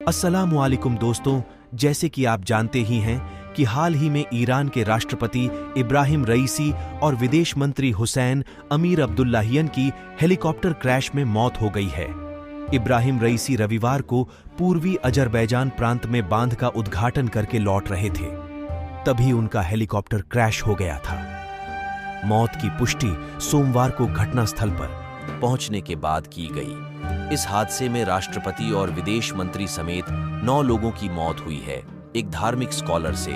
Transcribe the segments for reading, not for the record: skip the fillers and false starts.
अस्सलामुअलैकुम दोस्तों, जैसे कि आप जानते ही हैं कि हाल ही में ईरान के राष्ट्रपति इब्राहिम रईसी और विदेश मंत्री हुसैन अमीर अब्दुल्लाहियन की हेलीकॉप्टर क्रैश में मौत हो गई है। इब्राहिम रईसी रविवार को पूर्वी अजरबैजान प्रांत में बांध का उद्घाटन करके लौट रहे थे, तभी उनका हेलीकॉप्टर क्रैश हो गया था। मौत की पुष्टि सोमवार को घटनास्थल पर पहुंचने के बाद की गई। इस हादसे में राष्ट्रपति और विदेश मंत्री समेत 9 लोगों की मौत हुई है। एक धार्मिक स्कॉलर से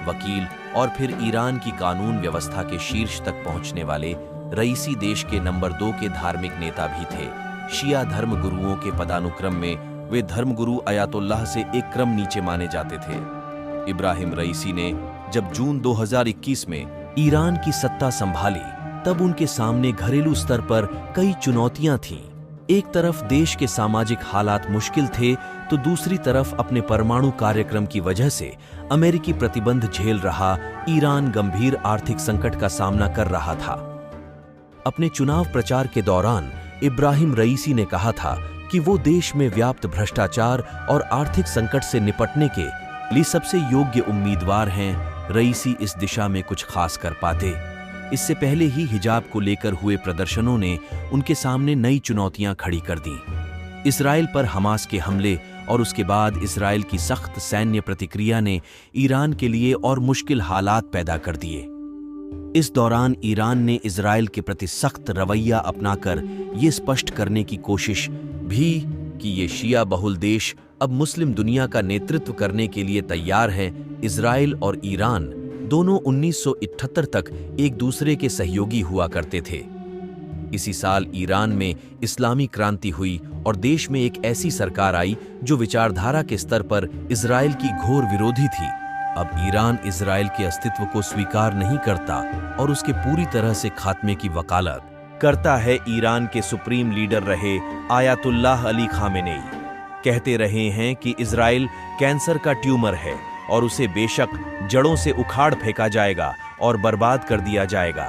वकील और फिर ईरान की कानून व्यवस्था के शीर्ष तक पहुंचने वाले रईसी देश के नंबर 2 के धार्मिक नेता भी थे। शिया धर्म गुरुओं के पदानुक्रम में वे धर्मगुरु अयातुल्लाह से एक क्रम नीचे माने जाते थे। इब्राहिम रईसी ने जब जून 2021 में ईरान की सत्ता संभाली, तब उनके सामने घरेलू स्तर पर कई चुनौतियां थीं। एक तरफ देश के सामाजिक हालात मुश्किल थे, तो दूसरी तरफ अपने परमाणु कार्यक्रम की वजह से अमेरिकी प्रतिबंध झेल रहा ईरान गंभीर आर्थिक संकट का सामना कर रहा था। अपने चुनाव प्रचार के दौरान इब्राहिम रईसी ने कहा था कि वो देश में व्याप्त भ्रष्टाचार और आर्थिक संकट से निपटने के लिए सबसे योग्य उम्मीदवार हैं। रईसी इस दिशा में कुछ खास कर पाते। इससे पहले ही हिजाब को लेकर हुए प्रदर्शनों ने उनके सामने नई चुनौतियां खड़ी कर दी। इजराइल पर हमास के हमले और उसके बाद इजराइल की सख्त सैन्य प्रतिक्रिया ने ईरान के लिए और मुश्किल हालात पैदा कर दिए। इस दौरान ईरान ने इजराइल के प्रति सख्त रवैया अपनाकर ये स्पष्ट करने की कोशिश भी कि ये शिया बहुल देश अब मुस्लिम दुनिया का नेतृत्व करने के लिए तैयार है। इजराइल और ईरान दोनों 1978 तक एक दूसरे के सहयोगी हुआ करते थे। इसी साल ईरान में इस्लामी क्रांति हुई और देश में एक ऐसी सरकार आई जो विचारधारा के स्तर पर इजराइल की घोर विरोधी थी। अब ईरान इजराइल के अस्तित्व को स्वीकार नहीं करता और उसके पूरी तरह से खात्मे की वकालत करता है। ईरान के सुप्रीम लीडर रहे आयतुल्लाह अली खामेनेई कहते रहे हैं कि इजराइल कैंसर का ट्यूमर है और उसे बेशक जड़ों से उखाड़ फेंका जाएगा और बर्बाद कर दिया जाएगा।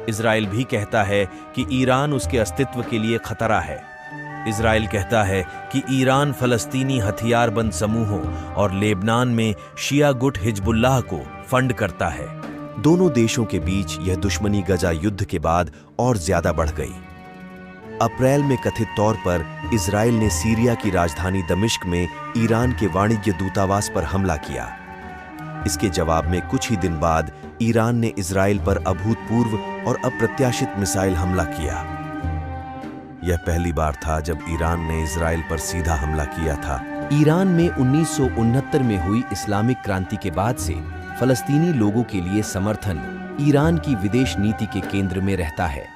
इजराइल भी कहता है कि ईरान उसके अस्तित्व के लिए खतरा है। इजराइल कहता है कि ईरान फलस्तीनी हथियारबंद समूहों और लेबनान में शिया गुट हिजबुल्लाह को फंड करता है। दोनों देशों के बीच यह दुश्मनी गजा युद्ध के बाद और ज्यादा बढ़ गई। अप्रैल में कथित तौर पर इजराइल ने सीरिया की राजधानी दमिश्क में ईरान के वाणिज्य दूतावास पर हमला किया। इसके जवाब में कुछ ही दिन बाद ईरान ने इजराइल पर अभूतपूर्व और अप्रत्याशित मिसाइल हमला किया। यह पहली बार था जब ईरान ने इजराइल पर सीधा हमला किया था। ईरान में 1969 में हुई इस्लामिक क्रांति के बाद से फलस्तीनी लोगों के लिए समर्थन ईरान की विदेश नीति के केंद्र में रहता है।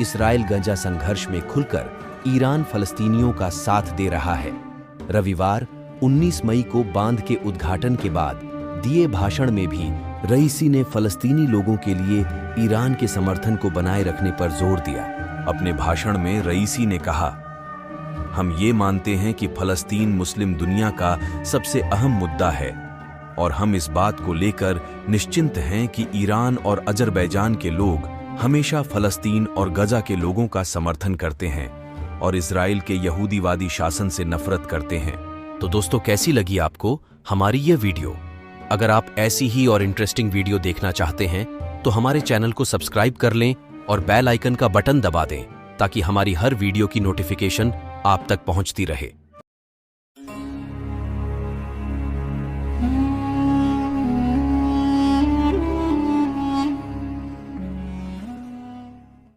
इस्राइल गजा संघर्ष में खुलकर ईरान फलस्तीनियों का साथ दे रहा है। रविवार 19 मई को बांध के उद्घाटन के बाद दिए भाषण में भी रईसी ने फलस्तीनी लोगों के लिए ईरान के समर्थन को बनाए रखने पर जोर दिया। अपने भाषण में रईसी ने कहा, हम ये मानते हैं कि फलस्तीन मुस्लिम दुनिया का सबसे अहम मुद्दा है और हम इस बात को लेकर निश्चिंत हैं कि ईरान और अजरबैजान के लोग हमेशा फलस्तीन और गजा के लोगों का समर्थन करते हैं और इजराइल के यहूदीवादी शासन से नफरत करते हैं। तो दोस्तों, कैसी लगी आपको हमारी ये वीडियो? अगर आप ऐसी ही और इंटरेस्टिंग वीडियो देखना चाहते हैं तो हमारे चैनल को सब्सक्राइब कर लें और बेल आइकन का बटन दबा दें ताकि हमारी हर वीडियो की नोटिफिकेशन आप तक पहुंचती रहे।